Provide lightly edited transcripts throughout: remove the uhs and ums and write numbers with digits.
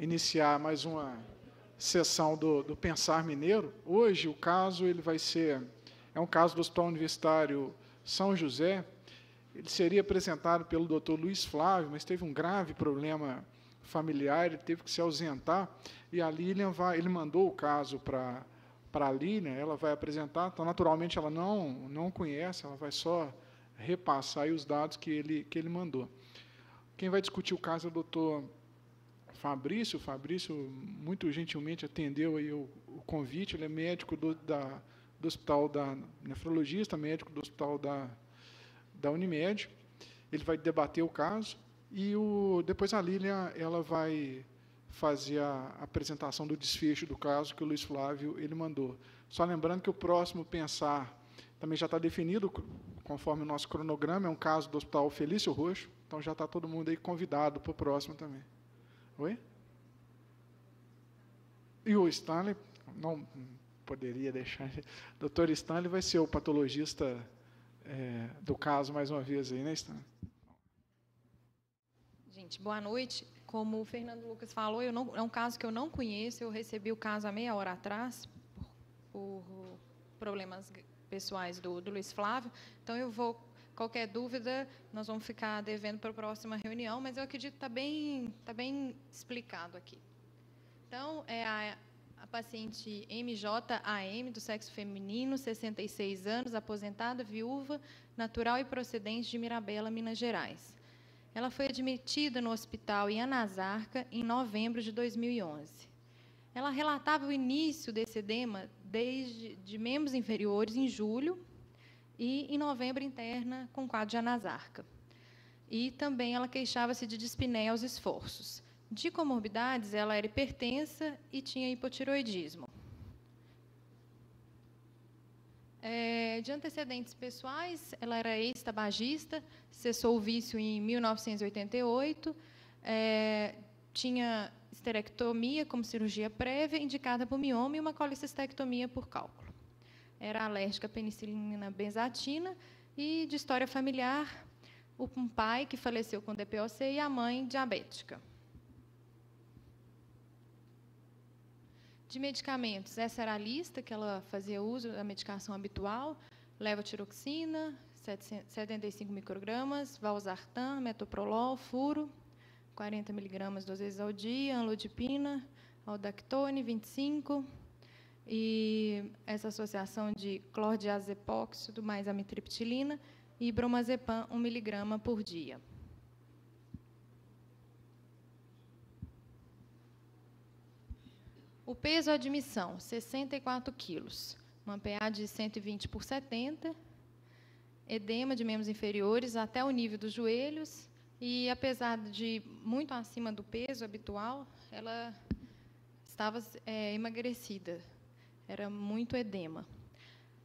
iniciar mais uma sessão do Pensar Mineiro. Hoje o caso é um caso do Hospital Universitário São José. Ele seria apresentado pelo Dr. Luiz Flávio, mas teve um grave problema familiar, ele teve que se ausentar, e a Lilian ele mandou o caso para a Lilian, ela vai apresentar, então, naturalmente, ela não conhece, ela vai só repassar aí os dados que ele mandou. Quem vai discutir o caso é o doutor Fabrício. O Fabrício, muito gentilmente, atendeu aí o convite, ele é médico do Hospital nefrologista, médico do Hospital da Unimed. Ele vai debater o caso e depois a Lilian ela vai fazer a apresentação do desfecho do caso que o Luiz Flávio ele mandou. Só lembrando que o próximo Pensar também já está definido, conforme o nosso cronograma, é um caso do Hospital Felício Roxo, então já está todo mundo aí convidado para o próximo também. Oi? E o Stanley, não poderia deixar... Doutor Stanley vai ser o patologista do caso, mais uma vez, aí, né, Stanley? Gente, boa noite. Como o Fernando Lucas falou, é um caso que eu não conheço, eu recebi o caso há meia hora atrás, por problemas pessoais do Luiz Flávio, então qualquer dúvida, nós vamos ficar devendo para a próxima reunião, mas eu acredito que está bem explicado aqui. Então, é a paciente MJAM, do sexo feminino, 66 anos, aposentada, viúva, natural e procedente de Mirabela, Minas Gerais. Ela foi admitida no hospital em Anasarca em novembro de 2011. Ela relatava o início desse edema de membros inferiores em julho e, em novembro, interna com quadro de Anasarca. E também ela queixava-se de dispneia aos esforços. De comorbidades, ela era hipertensa e tinha hipotiroidismo. De antecedentes pessoais, ela era ex-tabagista, cessou o vício em 1988, tinha esterectomia como cirurgia prévia, indicada por mioma, e uma colicistectomia por cálculo. Era alérgica à penicilina benzatina e, de história familiar, um pai que faleceu com DPOC e a mãe diabética. De medicamentos, essa era a lista que ela fazia uso da medicação habitual: levotiroxina, 75 microgramas, valsartan, metoprolol, furo, 40 miligramas 2 vezes ao dia, anlodipina, aldactone, 25, e essa associação de clordiazepóxido mais amitriptilina e bromazepam, 1 miligrama por dia. O peso à admissão, 64 quilos, uma PA de 120 por 70, edema de membros inferiores até o nível dos joelhos, e, apesar de muito acima do peso habitual, ela estava emagrecida, era muito edema.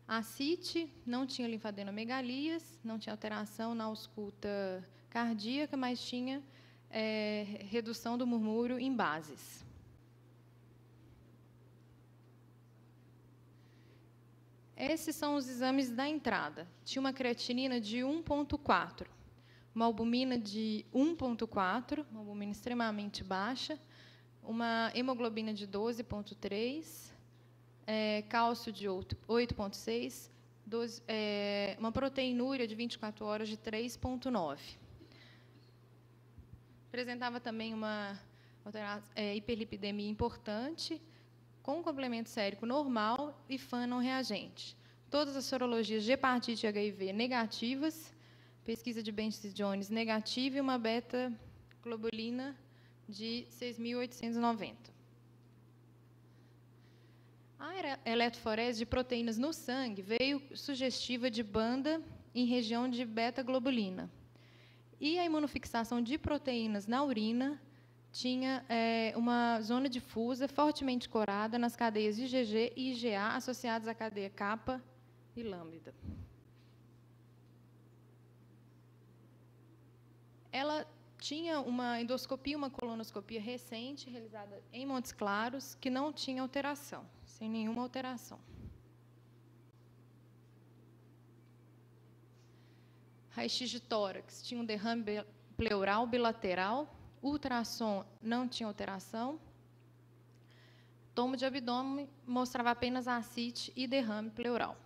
A CIT não tinha linfadenomegalias, não tinha alteração na ausculta cardíaca, mas tinha redução do murmúrio em bases. Esses são os exames da entrada. Tinha uma creatinina de 1,4, uma albumina de 1,4, uma albumina extremamente baixa, uma hemoglobina de 12,3, cálcio de 8,6, uma proteinúria de 24 horas de 3,9. Apresentava também uma hiperlipidemia importante, com complemento sérico normal e FAN não reagente. Todas as sorologias de hepatite e HIV negativas, pesquisa de Benches Jones negativa e uma beta-globulina de 6.890. A eletroforese de proteínas no sangue veio sugestiva de banda em região de beta-globulina. E a imunofixação de proteínas na urina tinha uma zona difusa fortemente corada nas cadeias IgG e IgA associadas à cadeia kappa e lambda. Ela tinha uma endoscopia, uma colonoscopia recente, realizada em Montes Claros, que não tinha alteração, sem nenhuma alteração. Raio-x de tórax, tinha um derrame pleural bilateral, ultrassom não tinha alteração, tomo de abdômen mostrava apenas ascite e derrame pleural.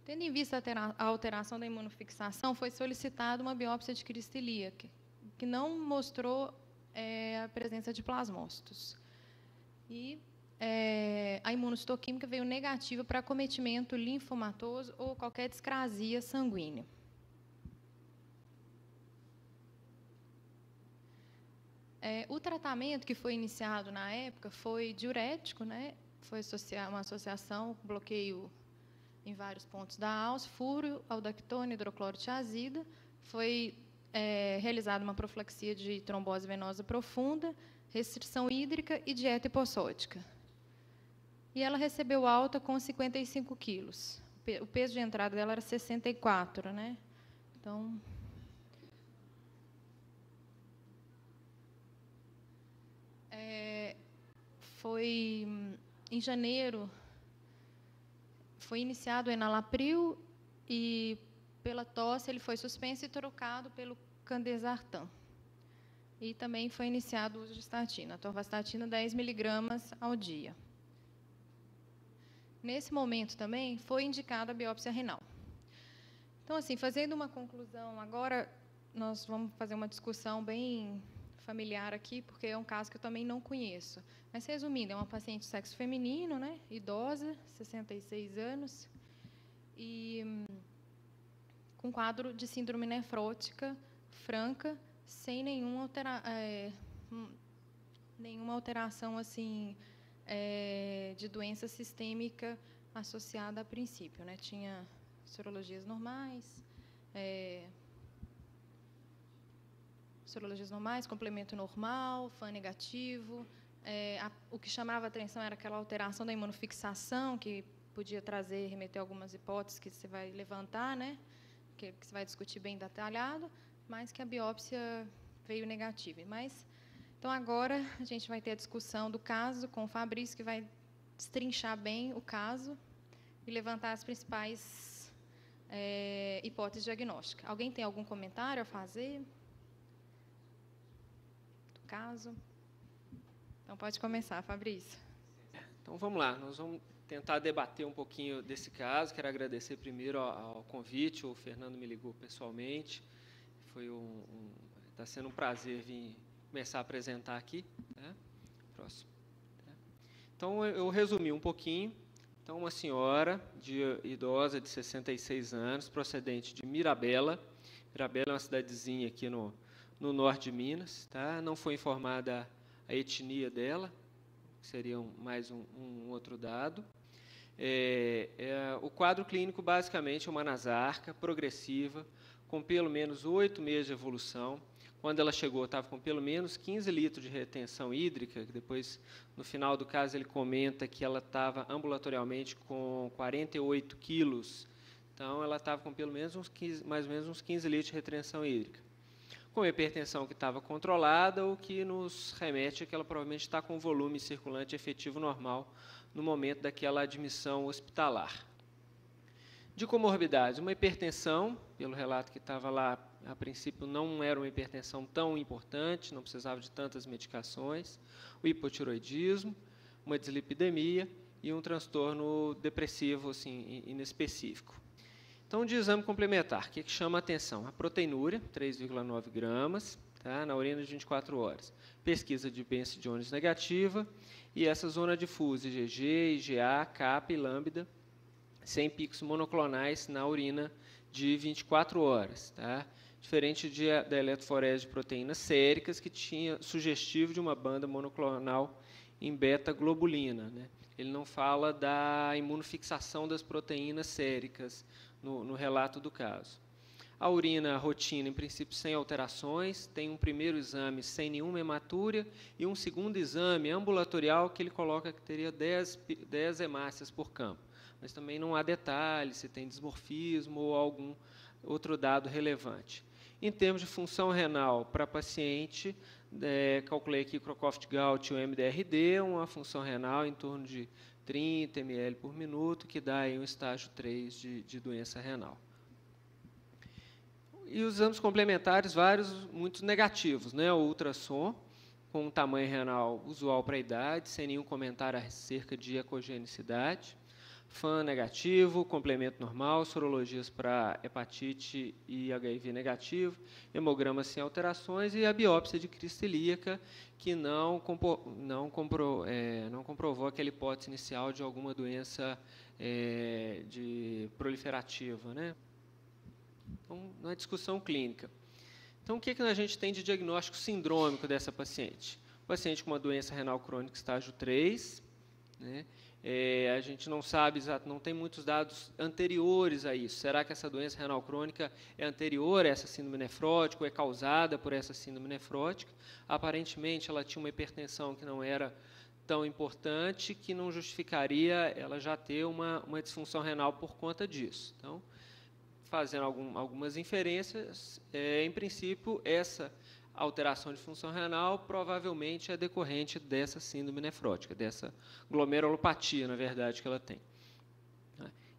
Tendo em vista a alteração da imunofixação, foi solicitada uma biópsia de crista ilíaca, que não mostrou a presença de plasmócitos. E a imunohistoquímica veio negativa para acometimento linfomatoso ou qualquer discrasia sanguínea. O tratamento que foi iniciado na época foi diurético, né? Foi uma associação, bloqueio em vários pontos da alça, fúrio, aldactona, hidroclorotiazida. Foi realizada uma profilaxia de trombose venosa profunda, restrição hídrica e dieta hipossódica. E ela recebeu alta com 55 quilos. O peso de entrada dela era 64, né? Então, foi em janeiro, foi iniciado o enalapril e, pela tosse, ele foi suspenso e trocado pelo candesartan. E também foi iniciado o uso de estatina, atorvastatina 10 miligramas ao dia. Nesse momento também foi indicada a biópsia renal. Então, assim, fazendo uma conclusão, agora nós vamos fazer uma discussão bem familiar aqui, porque é um caso que eu também não conheço. Mas, resumindo, é uma paciente de sexo feminino, né, idosa, 66 anos, e com quadro de síndrome nefrótica franca, sem nenhuma alteração assim, de doença sistêmica associada a princípio, né? Tinha sorologias normais, complemento normal, FAN negativo. O que chamava a atenção era aquela alteração da imunofixação, que podia remeter a algumas hipóteses que você vai levantar, né? Que você vai discutir bem detalhado, mas que a biópsia veio negativa. Então, agora, a gente vai ter a discussão do caso com o Fabrício, que vai destrinchar bem o caso e levantar as principais hipóteses diagnósticas. Alguém tem algum comentário a fazer do caso? Então, pode começar, Fabrício. Então, vamos lá. Nós vamos tentar debater um pouquinho desse caso. Quero agradecer primeiro ao convite. O Fernando me ligou pessoalmente. Está sendo um prazer vir começar a apresentar aqui. Né? Próximo. Então, eu resumi um pouquinho. Então, uma senhora idosa de 66 anos, procedente de Mirabela. Mirabela é uma cidadezinha aqui no norte de Minas. Tá? Não foi informada a etnia dela, que seria mais um outro dado. O quadro clínico, basicamente, é uma nasarca progressiva, com pelo menos 8 meses de evolução. Quando ela chegou, estava com pelo menos 15 litros de retenção hídrica, que depois, no final do caso, ele comenta que ela estava ambulatorialmente com 48 quilos. Então, ela estava com pelo menos mais ou menos uns 15 litros de retenção hídrica. Com a hipertensão que estava controlada, o que nos remete a que ela provavelmente está com volume circulante efetivo normal no momento daquela admissão hospitalar. De comorbidades, uma hipertensão, pelo relato que estava lá, a princípio não era uma hipertensão tão importante, não precisava de tantas medicações, o hipotiroidismo, uma dislipidemia e um transtorno depressivo assim, inespecífico. Então, de exame complementar, o que chama a atenção? A proteinúria, 3,9 gramas, tá, na urina de 24 horas. Pesquisa de Bence Jones negativa e essa zona difusa, IgG, IgA, kappa e lambda, sem picos monoclonais na urina de 24 horas. Tá? Diferente da eletroforese de proteínas séricas, que tinha sugestivo de uma banda monoclonal em beta-globulina. Né? Ele não fala da imunofixação das proteínas séricas no relato do caso. A urina rotina, em princípio, sem alterações, tem um primeiro exame sem nenhuma hematúria e um segundo exame ambulatorial que ele coloca que teria 10 hemácias por campo. Mas também não há detalhes se tem dismorfismo ou algum outro dado relevante. Em termos de função renal para paciente, calculei aqui Crocroft-Gault e o MDRD, uma função renal em torno de 30 ml por minuto, que dá aí um estágio 3 de doença renal. E os exames complementares, vários, muitos negativos, né? O ultrassom, com um tamanho renal usual para a idade, sem nenhum comentário acerca de ecogenicidade. FAM negativo, complemento normal, sorologias para hepatite e HIV negativo, hemograma sem alterações e a biópsia de crista ilíaca, que não comprovou aquela hipótese inicial de alguma doença proliferativa, né? Então, na discussão clínica. Então, o que a gente tem de diagnóstico sindrômico dessa paciente? Paciente com uma doença renal crônica estágio 3, né? A gente não sabe, não tem muitos dados anteriores a isso. Será que essa doença renal crônica é anterior a essa síndrome nefrótica ou é causada por essa síndrome nefrótica? Aparentemente, ela tinha uma hipertensão que não era tão importante, que não justificaria ela já ter uma disfunção renal por conta disso. Então, fazendo algumas inferências, em princípio, essa alteração de função renal provavelmente é decorrente dessa síndrome nefrótica, dessa glomerulopatia, na verdade, que ela tem.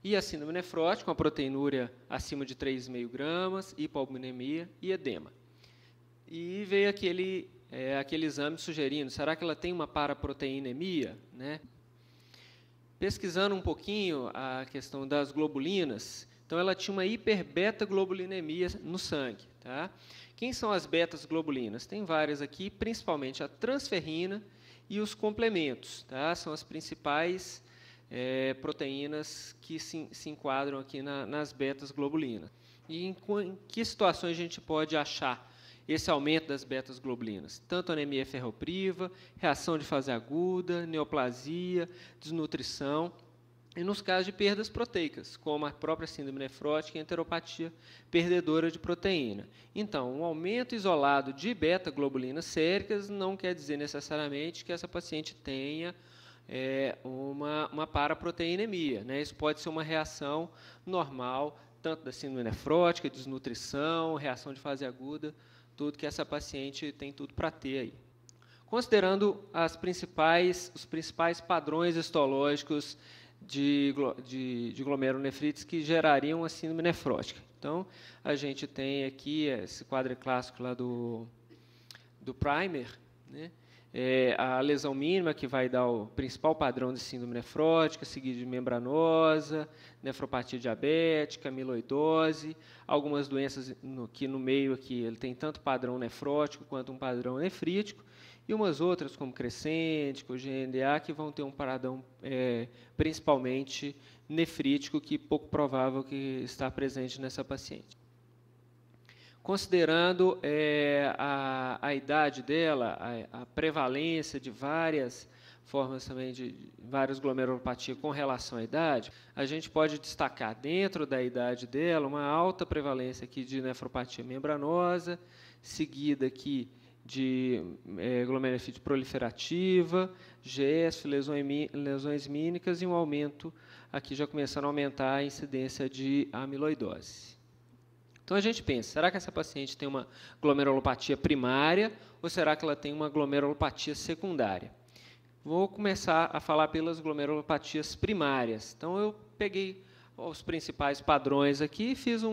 E a síndrome nefrótica, uma proteinúria acima de 3,5 gramas, hipoalbuminemia e edema. E veio aquele exame sugerindo, será que ela tem uma paraproteinemia, né? Pesquisando um pouquinho a questão das globulinas, então ela tinha uma hiperbeta-globulinemia no sangue, tá? Quem são as betas-globulinas? Tem várias aqui, principalmente a transferrina e os complementos, tá? São as principais proteínas que se enquadram aqui nas betas-globulinas. E em que situações a gente pode achar esse aumento das betas-globulinas? Tanto anemia ferropriva, reação de fase aguda, neoplasia, desnutrição, e nos casos de perdas proteicas, como a própria síndrome nefrótica e enteropatia perdedora de proteína. Então, um aumento isolado de beta-globulinas séricas não quer dizer necessariamente que essa paciente tenha uma paraproteinemia, né? Isso pode ser uma reação normal, tanto da síndrome nefrótica, desnutrição, reação de fase aguda, tudo que essa paciente tem tudo para ter aí. Considerando os principais padrões histológicos de glomerulonefrites que gerariam a síndrome nefrótica. Então, a gente tem aqui esse quadro clássico lá do primer, né? A lesão mínima, que vai dar o principal padrão de síndrome nefrótica, seguido de membranosa, nefropatia diabética, amiloidose, algumas doenças que no meio aqui ele tem tanto padrão nefrótico quanto um padrão nefrítico, e umas outras, como crescente, GNDA, que vão ter um padrão principalmente nefrítico, que pouco provável que está presente nessa paciente. Considerando a idade dela, a prevalência de várias formas também de várias glomerulopatias com relação à idade, a gente pode destacar dentro da idade dela uma alta prevalência aqui de nefropatia membranosa, seguida aqui de glomerulonefrite proliferativa, GESF, lesões mínicas e um aumento, aqui já começando a aumentar a incidência de amiloidose. Então, a gente pensa, será que essa paciente tem uma glomerulopatia primária ou será que ela tem uma glomerulopatia secundária? Vou começar a falar pelas glomerulopatias primárias. Então, eu peguei os principais padrões aqui e fiz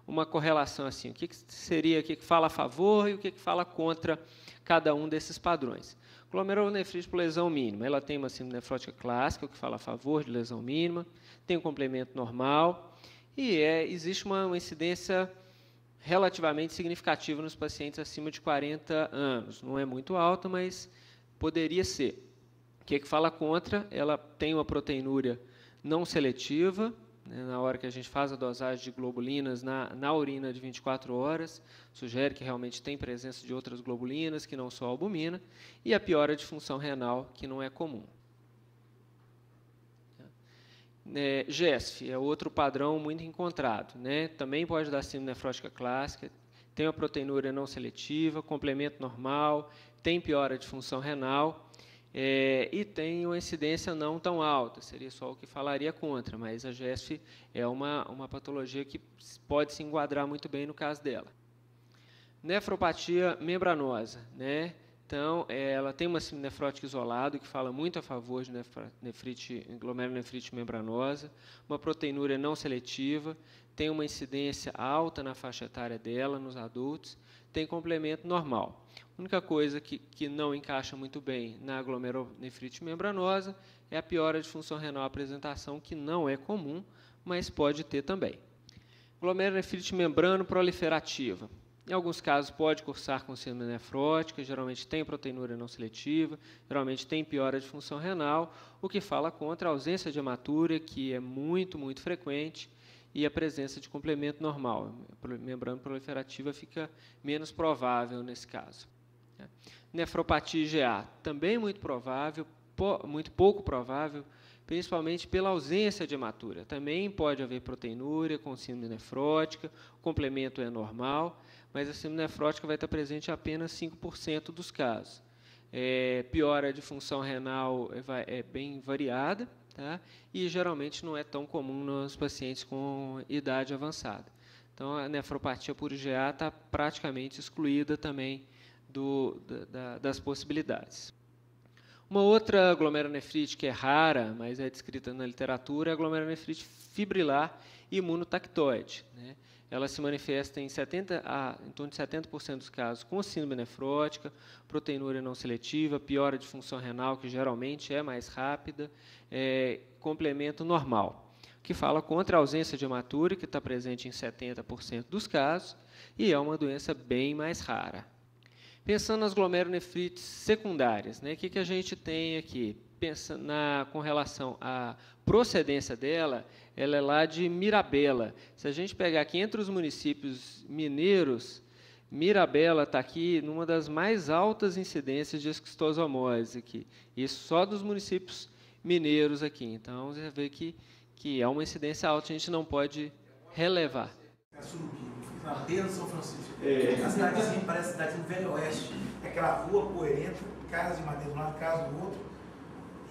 uma correlação assim, o que seria, o que fala a favor e o que fala contra cada um desses padrões. Glomerulonefrite por lesão mínima, ela tem uma síndrome nefrótica clássica, o que fala a favor de lesão mínima, tem um complemento normal, e existe uma incidência relativamente significativa nos pacientes acima de 40 anos. Não é muito alta, mas poderia ser. O que fala contra? Ela tem uma proteinúria não seletiva, né, na hora que a gente faz a dosagem de globulinas na urina de 24 horas, sugere que realmente tem presença de outras globulinas, que não só a albumina, e a piora de função renal, que não é comum. GESF é outro padrão muito encontrado, né? Também pode dar síndrome nefrótica clássica, tem uma proteinúria não seletiva, complemento normal, tem piora de função renal e tem uma incidência não tão alta, seria só o que falaria contra, mas a GESF é uma patologia que pode se enquadrar muito bem no caso dela. Nefropatia membranosa, né? Então, ela tem uma síndrome nefrótica isolada, que fala muito a favor de glomerulonefrite membranosa, uma proteinúria não seletiva, tem uma incidência alta na faixa etária dela, nos adultos, tem complemento normal. A única coisa que não encaixa muito bem na glomerulonefrite membranosa é a piora de função renal apresentação, que não é comum, mas pode ter também. Glomerulonefrite membrano-proliferativa. Em alguns casos, pode cursar com síndrome nefrótica, geralmente tem proteinúria não seletiva, geralmente tem piora de função renal, o que fala contra a ausência de hematúria, que é muito, muito frequente, e a presença de complemento normal. A membrana proliferativa fica menos provável nesse caso. Nefropatia IgA, também muito provável, muito pouco provável, principalmente pela ausência de hematúria. Também pode haver proteinúria com síndrome nefrótica, o complemento é normal, mas a síndrome nefrótica vai estar presente em apenas 5% dos casos. Piora de função renal é bem variada, tá? E geralmente não é tão comum nos pacientes com idade avançada. Então, a nefropatia por IgA está praticamente excluída também das possibilidades. Uma outra glomerulonefrite que é rara, mas é descrita na literatura, é a glomerulonefrite fibrilar imunotactoide, né? Ela se manifesta em torno de 70% dos casos com síndrome nefrótica, proteinúria não seletiva, piora de função renal, que geralmente é mais rápida, complemento normal, que fala contra a ausência de hematúria, que está presente em 70% dos casos, e é uma doença bem mais rara. Pensando nas glomerulonefrites secundárias, né, o que a gente tem aqui? Com relação à procedência dela, ela é lá de Mirabela. Se a gente pegar aqui entre os municípios mineiros, Mirabela está aqui numa das mais altas incidências de esquistosomose aqui. Isso só dos municípios mineiros aqui. Então, você vê que é uma incidência alta, a gente não pode relevar. Na beira do São Francisco. A cidadezinha parece a cidade do Velho Oeste. É aquela rua poeirenta, casa de madeira de um lado, casa do outro,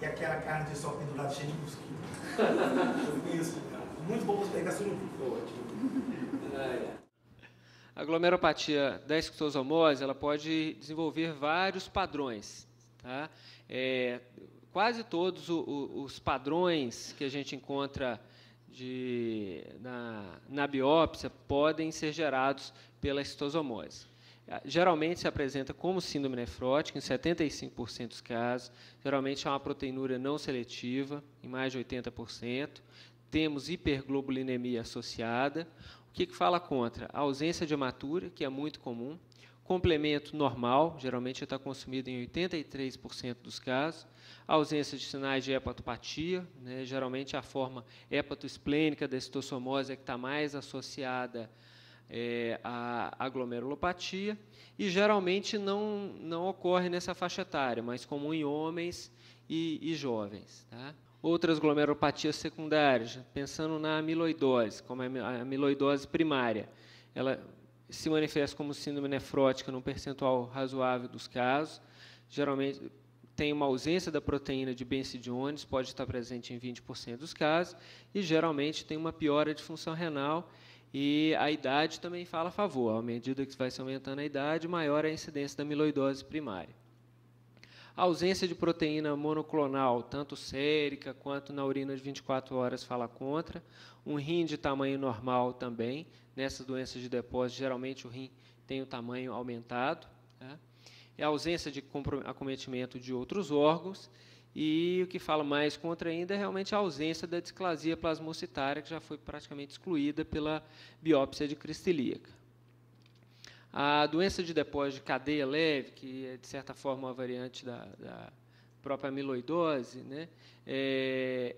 e aquela carne de sol pendurada cheia de mosquito. Eu conheço, cara. Muito bom você pegar surubim. A glomeropatia da esquistosomose, ela pode desenvolver vários padrões, tá? Quase todos os padrões que a gente encontra na biópsia podem ser gerados pela esquistosomose. Geralmente se apresenta como síndrome nefrótica, em 75% dos casos. Geralmente é uma proteinúria não seletiva, em mais de 80%. Temos hiperglobulinemia associada. O que fala contra? A ausência de hematúria, que é muito comum. Complemento normal, geralmente está consumido em 83% dos casos. A ausência de sinais de hepatopatia, né, geralmente a forma hepatoesplênica da esquistossomose é que está mais associada à glomerulopatia, e geralmente não ocorre nessa faixa etária, mas comum em homens e jovens. Tá? Outras glomerulopatias secundárias, pensando na amiloidose, como a amiloidose primária, ela se manifesta como síndrome nefrótica num percentual razoável dos casos, geralmente tem uma ausência da proteína de benzidiones, pode estar presente em 20% dos casos, e geralmente tem uma piora de função renal, e a idade também fala a favor. À medida que vai se aumentando a idade, maior é a incidência da amiloidose primária. A ausência de proteína monoclonal, tanto sérica quanto na urina de 24 horas, fala contra. Um rim de tamanho normal também. Nessas doenças de depósito, geralmente o rim tem o tamanho aumentado. Tá? A ausência de acometimento de outros órgãos. E o que fala mais contra ainda é realmente a ausência da displasia plasmocitária, que já foi praticamente excluída pela biópsia de crista ilíaca. A doença de depósito de cadeia leve, que é, de certa forma, uma variante da própria amiloidose, né,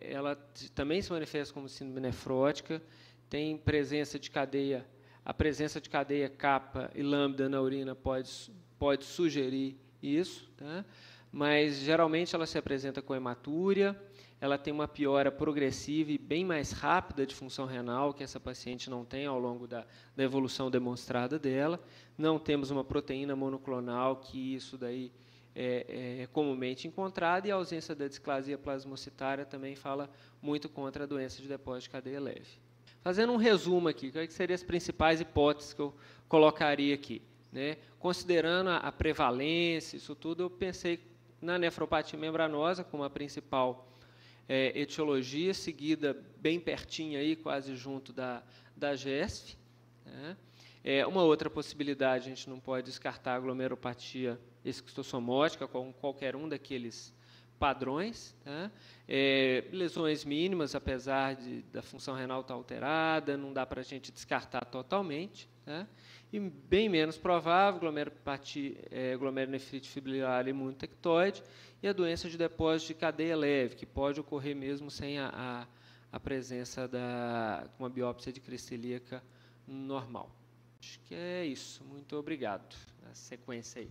ela também se manifesta como síndrome nefrótica, tem presença de cadeia, a presença de cadeia kappa e lambda na urina pode sugerir isso, tá? Mas geralmente ela se apresenta com hematúria, ela tem uma piora progressiva e bem mais rápida de função renal, que essa paciente não tem ao longo da evolução demonstrada dela. Não temos uma proteína monoclonal, que isso daí é comumente encontrado, e a ausência da displasia plasmocitária também fala muito contra a doença de depósito de cadeia leve. Fazendo um resumo aqui, quais seriam as principais hipóteses que eu colocaria aqui? né? Considerando a prevalência, isso tudo, eu pensei na nefropatia membranosa como a principal etiologia, seguida bem pertinho, aí, quase junto da GESF. Né? Uma outra possibilidade, a gente não pode descartar a glomerulopatia esquistossomótica com qualquer um daqueles padrões. Tá? Lesões mínimas, apesar da função renal estar alterada, não dá para a gente descartar totalmente. Tá? E bem menos provável, glomerulonefrite fibrilar imunotectoide e a doença de depósito de cadeia leve, que pode ocorrer mesmo sem a presença de uma biópsia de crista ilíaca normal. Acho que é isso. Muito obrigado. Na sequência aí.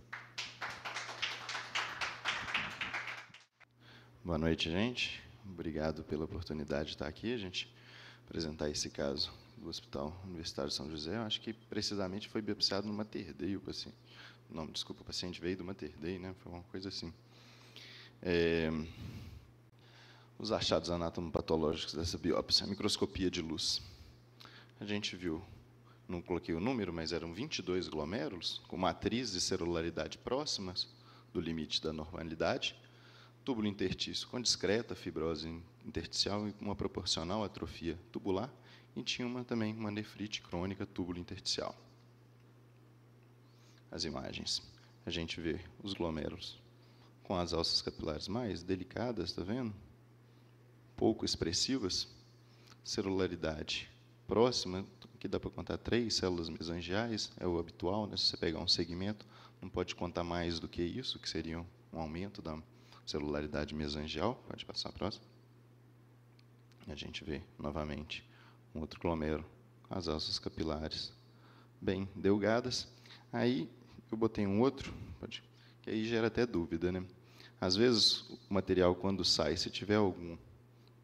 Boa noite, gente. Obrigado pela oportunidade de estar aqui, a gente apresentar esse caso do Hospital Universitário de São José. Eu acho que, precisamente, foi biopsiado no Mater Dei o paciente. Não, desculpa, o paciente veio do Mater Dei, né? Foi uma coisa assim. Os achados anatomopatológicos dessa biópsia, a microscopia de luz. A gente viu, não coloquei o número, mas eram 22 glomérulos, com matrizes de celularidade próximas do limite da normalidade, túbulo intertício com discreta fibrose intersticial e uma proporcional atrofia tubular, e tinha também uma nefrite crônica túbulo intersticial. As imagens. A gente vê os glomérulos com as alças capilares mais delicadas, está vendo? Pouco expressivas. Celularidade próxima, que dá para contar 3 células mesangiais, é o habitual, né? Se você pegar um segmento, não pode contar mais do que isso, que seria um aumento da celularidade mesangial. Pode passar a próxima. A gente vê, novamente, um outro glomérulo, as alças capilares bem delgadas. Aí, eu botei um outro, que aí gera até dúvida, né? Às vezes, o material, quando sai, se tiver algum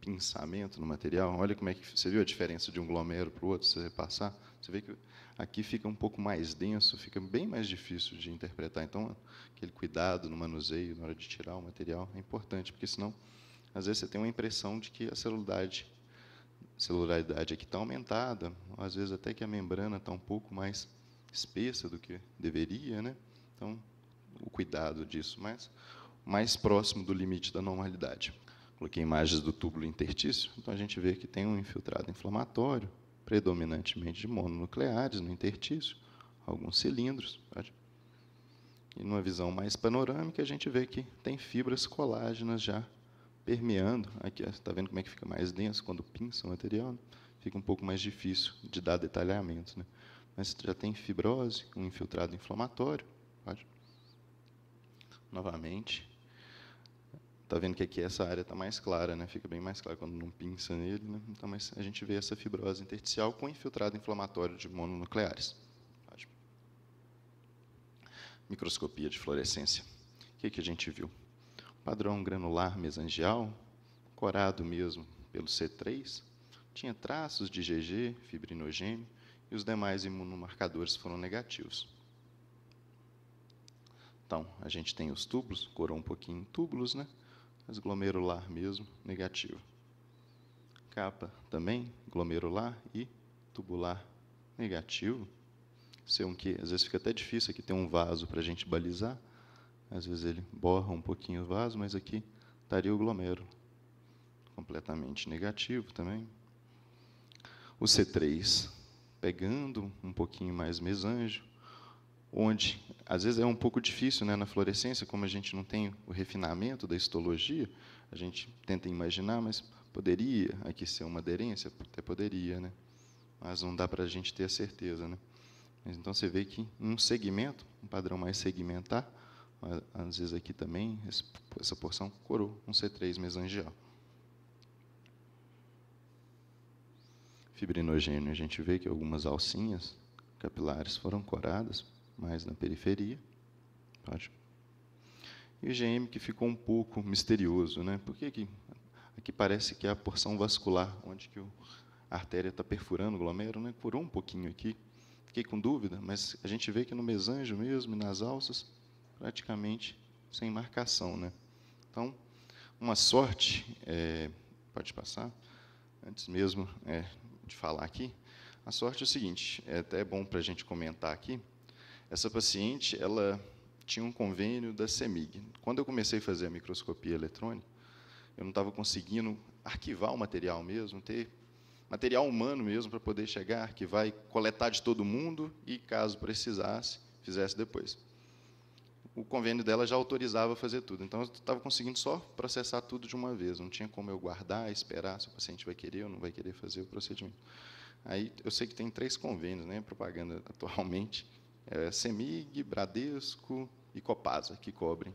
pinçamento no material, olha como é que... Você viu a diferença de um glomérulo para o outro, se você passar? Você vê que aqui fica um pouco mais denso, fica bem mais difícil de interpretar. Então, aquele cuidado no manuseio, na hora de tirar o material, é importante, porque, senão, às vezes, você tem uma impressão de que a celularidade aqui está aumentada, às vezes até que a membrana está um pouco mais espessa do que deveria, né? Então, o cuidado disso, mas mais próximo do limite da normalidade. Coloquei imagens do túbulo intertício, então a gente vê que tem um infiltrado inflamatório, predominantemente de mononucleares no intertício, alguns cilindros. E numa visão mais panorâmica, a gente vê que tem fibras colágenas já permeando. Aqui, está vendo como é que fica mais denso quando pinça o material? Né? Fica um pouco mais difícil de dar detalhamento, né? Mas já tem fibrose, um infiltrado inflamatório. Novamente. Está vendo que aqui essa área está mais clara, né? Fica bem mais claro quando não pinça nele, né? Então, mas a gente vê essa fibrose intersticial com infiltrado inflamatório de mononucleares. Microscopia de fluorescência. O que a gente viu? Padrão granular mesangial, corado mesmo pelo C3, tinha traços de IgG, fibrinogênio, e os demais imunomarcadores foram negativos. Então, a gente tem os túbulos, corou um pouquinho em túbulos, né? Mas glomerular mesmo, negativo. Capa também, glomerular e tubular negativo. Isso é um que, às vezes, fica até difícil aqui ter um vaso para a gente balizar. Às vezes ele borra um pouquinho o vaso, mas aqui estaria o glomérulo. Completamente negativo também. O C3, pegando um pouquinho mais mesanjo, onde, às vezes, é um pouco difícil, né, na fluorescência, como a gente não tem o refinamento da histologia, a gente tenta imaginar, mas poderia aqui ser uma aderência? Até poderia, né? Mas não dá para a gente ter a certeza, né? Mas, então, você vê que em um segmento, um padrão mais segmentar, às vezes aqui também, essa porção corou, um C3 mesangial. Fibrinogênio, a gente vê que algumas alcinhas capilares foram coradas, mais na periferia. E o IgM que ficou um pouco misterioso, né? Porque aqui parece que é a porção vascular, onde que a artéria está perfurando o glomérulo, né? Curou um pouquinho aqui. Fiquei com dúvida, mas a gente vê que no mesanjo mesmo e nas alças, praticamente sem marcação, né? Então, uma sorte, pode passar, antes mesmo de falar aqui, a sorte é o seguinte, é até bom para a gente comentar aqui, Essa paciente, ela tinha um convênio da CEMIG. Quando eu comecei a fazer a microscopia eletrônica, eu não estava conseguindo arquivar o material mesmo, ter material humano mesmo para poder chegar, arquivar e coletar de todo mundo e, caso precisasse, fizesse depois. O convênio dela já autorizava fazer tudo, então eu estava conseguindo só processar tudo de uma vez, não tinha como eu guardar, esperar se o paciente vai querer ou não vai querer fazer o procedimento. Aí eu sei que tem 3 convênios, né, propaganda atualmente, CEMIG, Bradesco e Copasa, que cobrem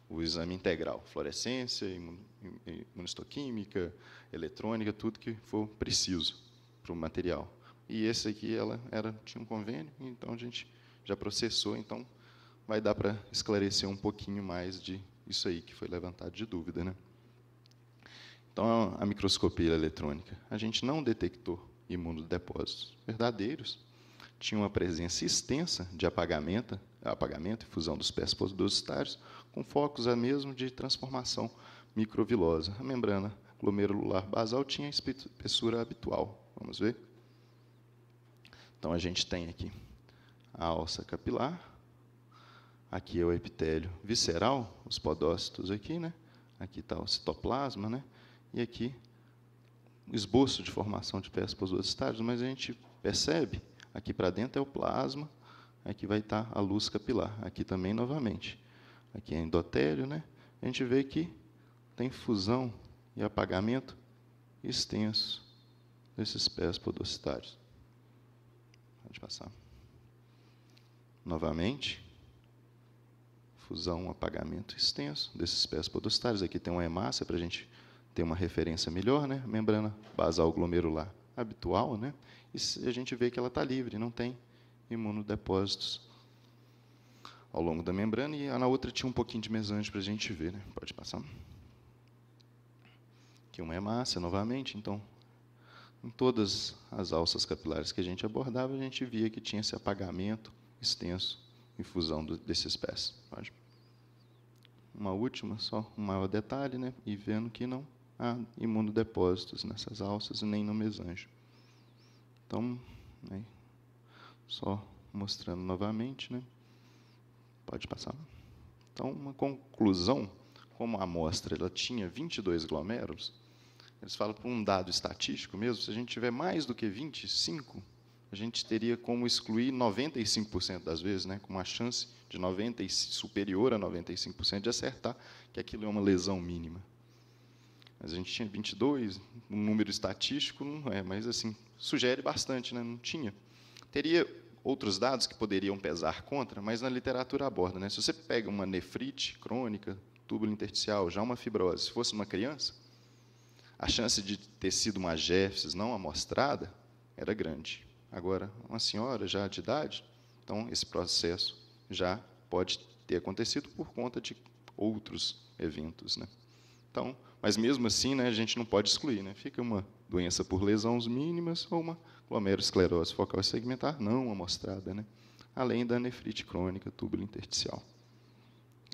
o exame integral, fluorescência, imunistoquímica, eletrônica, tudo que for preciso para o material. E esse aqui tinha um convênio, então a gente já processou, então vai dar para esclarecer um pouquinho mais de isso aí que foi levantado de dúvida, né? Então, a microscopia eletrônica, a gente não detectou imunodepósitos verdadeiros, tinha uma presença extensa de apagamento e fusão dos pés podocitários, com focos mesmo de transformação microvilosa. A membrana glomerular basal tinha espessura habitual. Vamos ver? Então, a gente tem aqui a alça capilar, aqui é o epitélio visceral, os podócitos aqui, né? Aqui está o citoplasma, né? E aqui o esboço de formação de pés podocitários, mas a gente percebe, aqui para dentro é o plasma, aqui vai estar a luz capilar, aqui também novamente. Aqui é endotélio, né? A gente vê que tem fusão e apagamento extenso desses pés podocitários. Pode passar. Novamente, fusão, apagamento extenso desses pés podocitários. Aqui tem uma hemácia para a gente ter uma referência melhor, né? Membrana basal glomerular habitual, né? E a gente vê que ela está livre, não tem imunodepósitos ao longo da membrana, e na outra tinha um pouquinho de mesângio para a gente ver, né? Pode passar. Aqui uma hemácia, novamente. Então, em todas as alças capilares que a gente abordava, a gente via que tinha esse apagamento extenso e fusão desses pés. Pode. Uma última, só um maior detalhe, né? E vendo que não há imunodepósitos nessas alças e nem no mesângio. Então, né, só mostrando novamente, né? Pode passar. Então, uma conclusão, como a amostra ela tinha 22 glomérulos, eles falam por um dado estatístico mesmo, se a gente tiver mais do que 25, a gente teria como excluir 95% das vezes, né, com uma chance de superior a 95% de acertar que aquilo é uma lesão mínima. Mas a gente tinha 22, um número estatístico não é, mas assim, sugere bastante, né, não tinha. Teria outros dados que poderiam pesar contra, mas na literatura aborda, né? Se você pega uma nefrite crônica, túbulo intersticial, já uma fibrose, se fosse uma criança, a chance de ter sido uma Jeffs não amostrada era grande. Agora, uma senhora já de idade, então esse processo já pode ter acontecido por conta de outros eventos, né? Então, mas mesmo assim, né, a gente não pode excluir, né? Fica uma doença por lesões mínimas ou uma glomerulosclerose focal e segmentar não amostrada, né? Além da nefrite crônica, túbulo intersticial.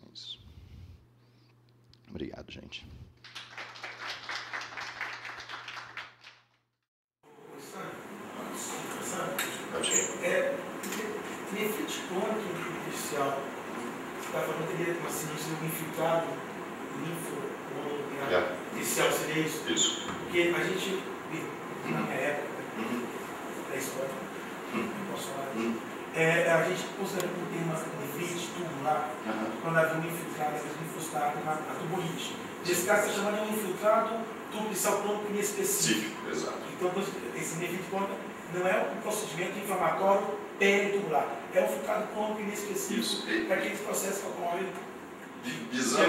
É isso. Obrigado, gente. Nefrite crônica e intersticial, você está falando que teria uma síndrome infiltrado, intersticial, seria isso? Isso. Porque a gente, na minha época, da história, posso falar, a gente considera que tem uma nefrite tubular, quando havia um infiltrado, às vezes um infiltrado na tubulite. Nesse caso, você chama de um infiltrado tubular crônico inespecífico. Exato. Então, esse nefrite crônica não é um procedimento inflamatório peritubular, é um infiltrado crônico inespecífico para aqueles processos que ocorrem visão,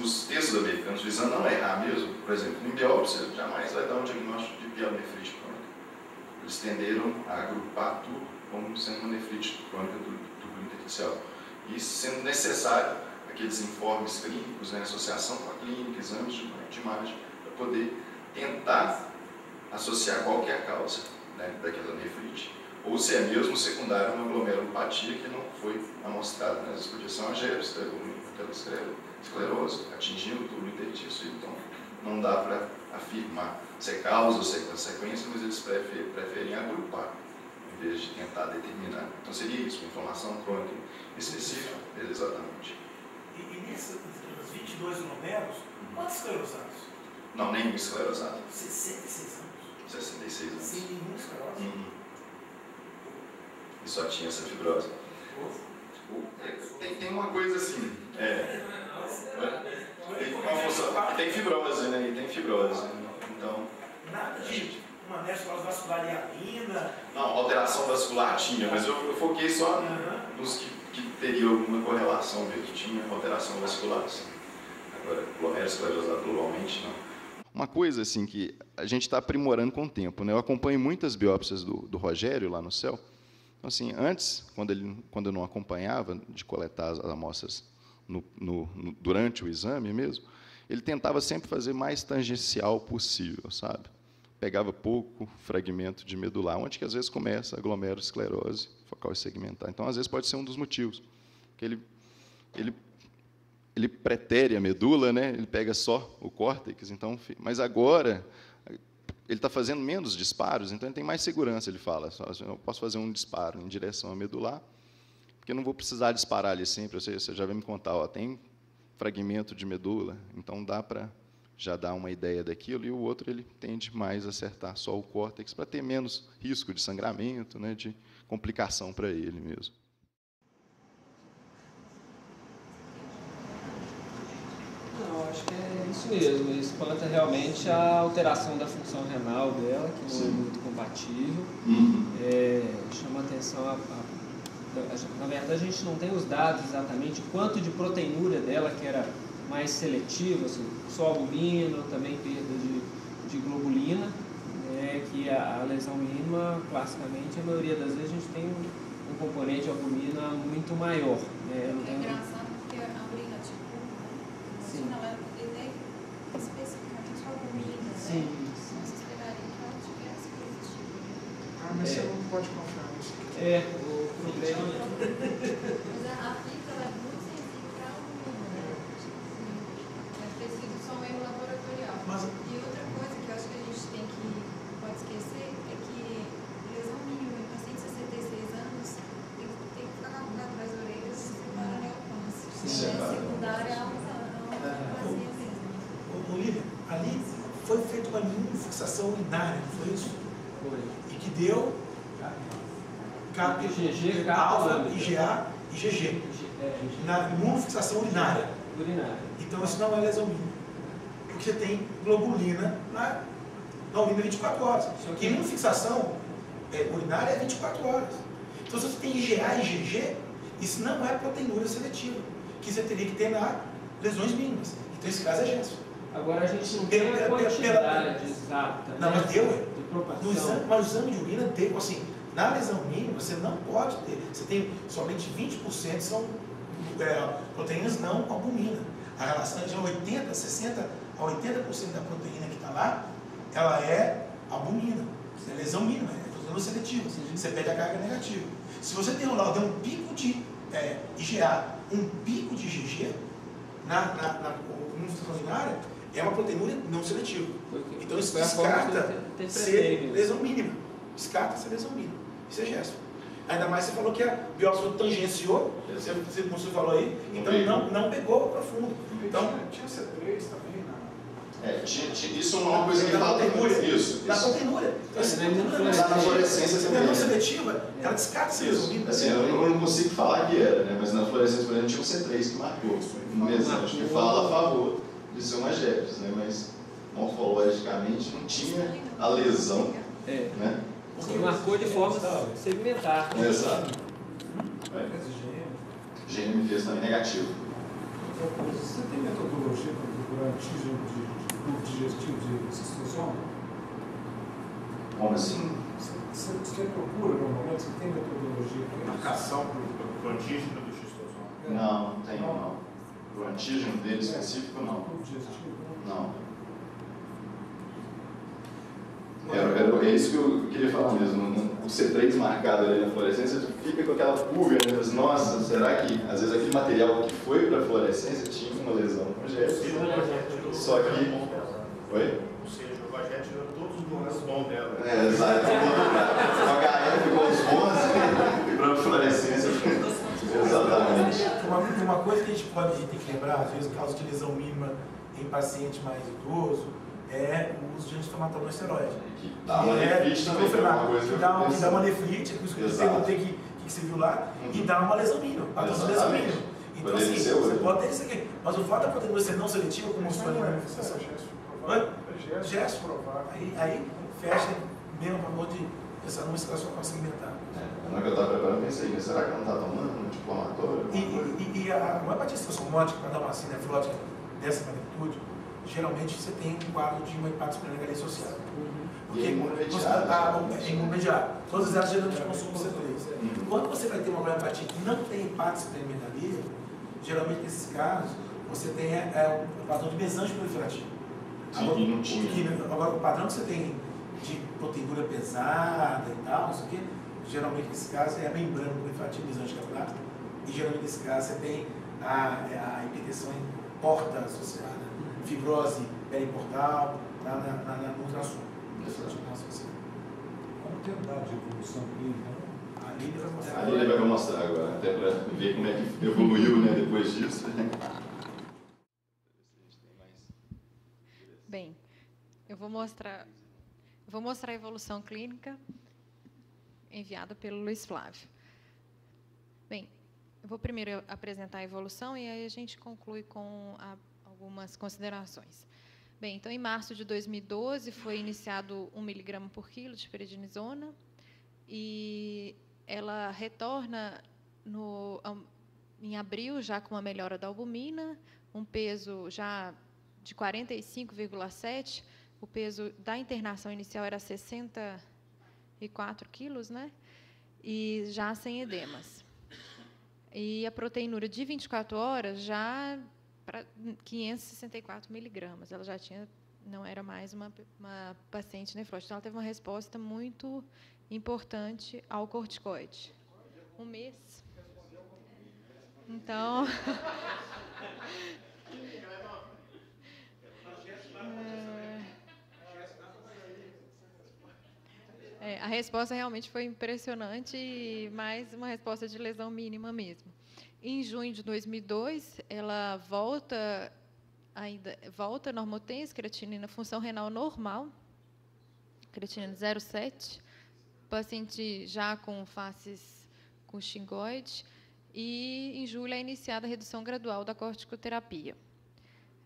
os textos americanos visando não errar mesmo, por exemplo, em biópsia, jamais vai dar um diagnóstico de pielonefrite crônica. Eles tenderam a agrupar tudo como sendo uma nefrite crônica do túbulo intersticial. E sendo necessário aqueles informes clínicos, né, associação com a clínica, exames de imagem, para poder tentar associar qual que é a causa, né, daquela nefrite, ou se é mesmo secundário uma glomerulopatia que não foi amostrada, né? As podia ser uma esclerose atingindo o túbulo intersticial, então não dá para afirmar se é causa ou se é consequência, mas eles preferem agrupar, em vez de tentar tentar determinar. Então seria isso, uma inflamação crônica específica, exatamente. E nesses 22 glomérulos, quantos esclerosados? Não, nenhum esclerosado. 66 anos. 66 anos. Sem nenhum esclerose. E só tinha essa fibrose. Tem uma coisa assim, tem fibrose, né? E tem fibrose. Então, nada de uma necrose vascular e alina. Não, alteração vascular tinha, mas eu foquei só nos que teria alguma correlação mesmo. Tinha alteração vascular, assim. Agora, glomerulosclerosado globalmente, não. Uma coisa assim que a gente está aprimorando com o tempo, né? Eu acompanho muitas biópsias do Rogério lá no céu. Então, assim, antes, quando eu não acompanhava de coletar as amostras durante o exame mesmo, ele tentava sempre fazer mais tangencial possível, sabe? Pegava pouco fragmento de medular, onde que às vezes começa a glomerulosclerose focal e segmentar. Então, às vezes pode ser um dos motivos, que ele pretere a medula, né? Ele pega só o córtex, então, mas agora ele está fazendo menos disparos, então ele tem mais segurança, ele fala. Eu posso fazer um disparo em direção à medular, porque eu não vou precisar disparar ali sempre. Você já vai me contar, ó, tem fragmento de medula, então dá para já dar uma ideia daquilo, e o outro ele tende mais a acertar só o córtex, para ter menos risco de sangramento, né, de complicação para ele mesmo. Não, acho que é isso mesmo. Ele espanta realmente a alteração da função renal dela, que não é muito compatível. Chama atenção na verdade, a gente não tem os dados exatamente quanto de proteinúria dela, que era mais seletiva, assim, só albumina, também perda de globulina, que a lesão mínima, classicamente, a maioria das vezes a gente tem um componente de albumina muito maior. É engraçado porque a urina, tipo, ela é especificamente albumina, sim, né? Então, você esperaria que ela tivesse positivo. Mas você não pode confiar nisso. O problema... Mas a fibra é muito sensível para a albumina, né? É preciso só um erro laboratorial. E outra coisa que eu acho que a gente pode esquecer é que lesão mínima em paciente de 66 anos tem que ficar com a pulga atrás das orelhas e separar a neoplância. Secundária é uma mesmo. Olívia, ali foi feita uma fixação urinária, não foi isso? Foi. E que deu CAP, IgG, alfa, IgA e IgG. Na imunofixação urinária. Então isso não é lesão mínima. Porque você tem globulina na urina 24 horas. Porque imunofixação urinária é 24 horas. Então se você tem IgA e IgG, isso não é proteinúria seletiva, que você teria que ter nas lesões mínimas. Então esse caso é gesso. Agora a gente não tem a quantidade exata. Não, mas deu, no exame, mas o exame de urina deu, assim, na lesão mínima você não pode ter, você tem somente 20% são proteínas não albumina. A relação de 80, 60 a 80% da proteína que está lá, ela é albumina, é lesão mínima, é proteína seletiva, você perde a carga negativa. Se você tem lá, deu um pico de IgA, um pico de IgG na imunofixação urinária, é uma proteinúria não seletiva. Então isso descarta ser lesão mínima. Descarta ser lesão mínima. Isso é gesto. Ainda mais você falou que a biópsia tangenciou, você falou aí, então não pegou profundo. Então, tinha C3 também, né? Isso não é uma coisa que fala isso. Na proteinúria. Na fluorescência você não seletiva, ela descarta ser lesão mínima. Assim, eu não consigo falar que era, né? Mas na fluorescência, por exemplo, tinha um C3 que marcou. No exame que fala a favor de ser uma GEPS, né? Mas morfologicamente não tinha a lesão, né? Porque marcou de forma segmentar. Exato. GM fez também negativo. Você tem metodologia para procurar antígeno de tubo digestivo de cistosoma? Como assim? Você procura normalmente? Você tem metodologia para isso? Marcação para o antígeno do cistosoma? Não tem não. O antígeno dele específico, não. Tubo digestivo? Não. É isso que eu queria falar mesmo. O C3 marcado ali na fluorescência, tu fica com aquela pulga, né? Nossa, será que às vezes aquele material que foi para a fluorescência tinha uma lesão com GEPS? Só que. Oi? Ou seja, o Vagé tirou todos os bons dela. Exato. O HF ficou os bons. pode, a gente tem que lembrar, às vezes, causa de lesão mínima em paciente mais idoso é o uso de anti-inflamatório não esteroide. Que dá uma nefrite também, que é uma coisa que dá uma nefrite, por isso que você perguntei que você viu lá, e dá uma lesão mínima, padrão de lesão mínima. Então, assim, você pode ter isso aqui. Mas o fato da proteína ser não seletiva, como você falou na manifestação. Gesto. Aí fecha mesmo a favor de essa não escalação segmentar. Na que eu estava preparando, pensei, mas será que ela não está tomando anti-inflamatório? E a hepatite osmótica, para dar uma nefrótica dessa magnitude, geralmente você tem um quadro de uma hepatite esplênica associada. Porque é imune-mediada. Todas elas geralmente consomem C3. Quando você vai ter uma hepatite que não tem hepatite esplênica, geralmente nesses casos, você tem o padrão de mesange proliferativo. Agora, o padrão que você tem de proteína pesada e tal, isso aqui, geralmente nesse caso é a membrana proliferativa mesange capilar, e geralmente nesse caso você tem a hipertensão em porta associada, fibrose periportal, no ultrassom. Como tem dado de evolução clínica? A Lília vai mostrar agora, até para ver como é que evoluiu, né, depois disso. Bem, eu vou mostrar a evolução clínica enviada pelo Luiz Flávio. Bem, eu vou primeiro apresentar a evolução e aí a gente conclui com algumas considerações. Bem, então, em março de 2012, foi iniciado 1 mg por quilo de prednisona e ela retorna em abril, já com uma melhora da albumina, um peso já de 45,7, o peso da internação inicial era 64 quilos, né? E já sem edemas. E a proteinúria de 24 horas já para 564 miligramas. Ela já não era mais uma paciente nefrótica. Então, ela teve uma resposta muito importante ao corticoide. Um mês. Então... a resposta realmente foi impressionante, mas uma resposta de lesão mínima mesmo. Em junho de 2002, ela volta normotensa, creatinina, função renal normal, creatinina 0,7, paciente já com faces com xingoide, e em julho é iniciada a redução gradual da corticoterapia.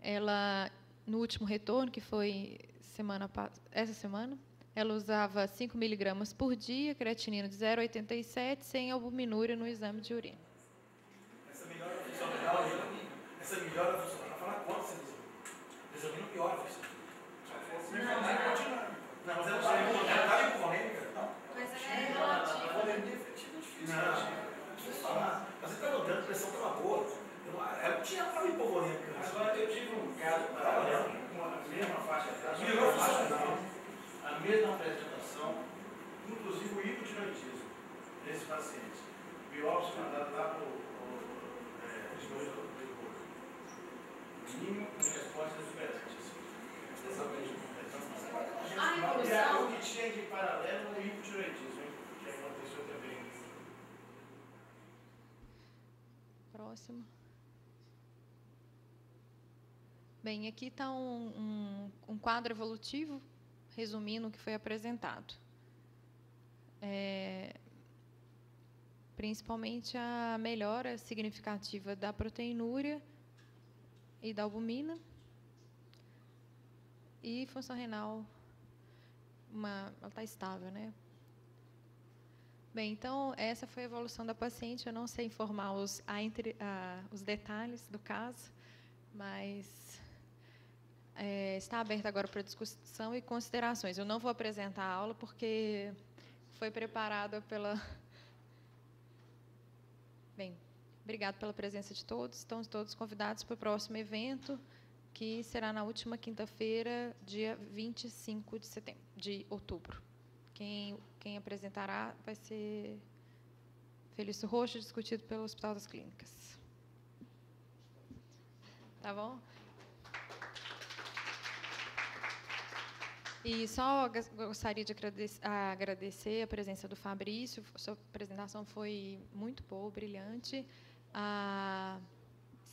Ela, no último retorno, que foi essa semana, ela usava 5 miligramas por dia, creatinina de 0,87, sem albuminúria no exame de urina. Essa melhora da função renal, essa melhora da função renal, fala quanto você resolvendo pior a função. Não, mas ela está hipofônica. Mas ela é relativa. Não, deixa eu falar. Mas você está notando, a pressão estava boa. Eu não tinha prova hipofônica. Agora, eu tive um caso com a mesma faixa etária. A mesma apresentação, inclusive o hipotireoidismo desse paciente. Biópsia mandada lá para o mínimo com resposta exuberante. Exatamente. E o que tinha de paralelo no hipotireoidismo, que aconteceu também. Próximo. Bem, aqui está um quadro evolutivo, resumindo o que foi apresentado. Principalmente a melhora significativa da proteinúria e da albumina. E função renal, ela está estável, né? Bem, então, essa foi a evolução da paciente. Eu não sei informar os detalhes do caso, mas está aberta agora para discussão e considerações. Eu não vou apresentar a aula porque foi preparada pela... Bem, obrigado pela presença de todos. Estão todos convidados para o próximo evento, que será na última quinta-feira, dia 25 de outubro. Quem apresentará vai ser Felício Rocha, discutido pelo Hospital das Clínicas. Tá bom? E só gostaria de agradecer a presença do Fabrício. Sua apresentação foi muito boa, brilhante.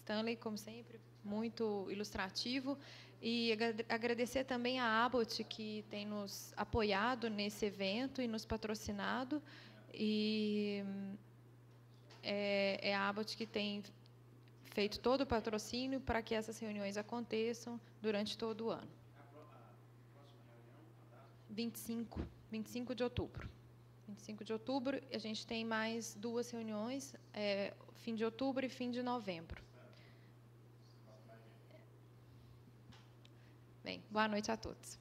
Stanley, como sempre, muito ilustrativo. E agradecer também a Abbott, que tem nos apoiado nesse evento e nos patrocinado. E é a Abbott que tem feito todo o patrocínio para que essas reuniões aconteçam durante todo o ano. 25 de outubro. 25 de outubro, a gente tem mais 2 reuniões, fim de outubro e fim de novembro. Bem, boa noite a todos.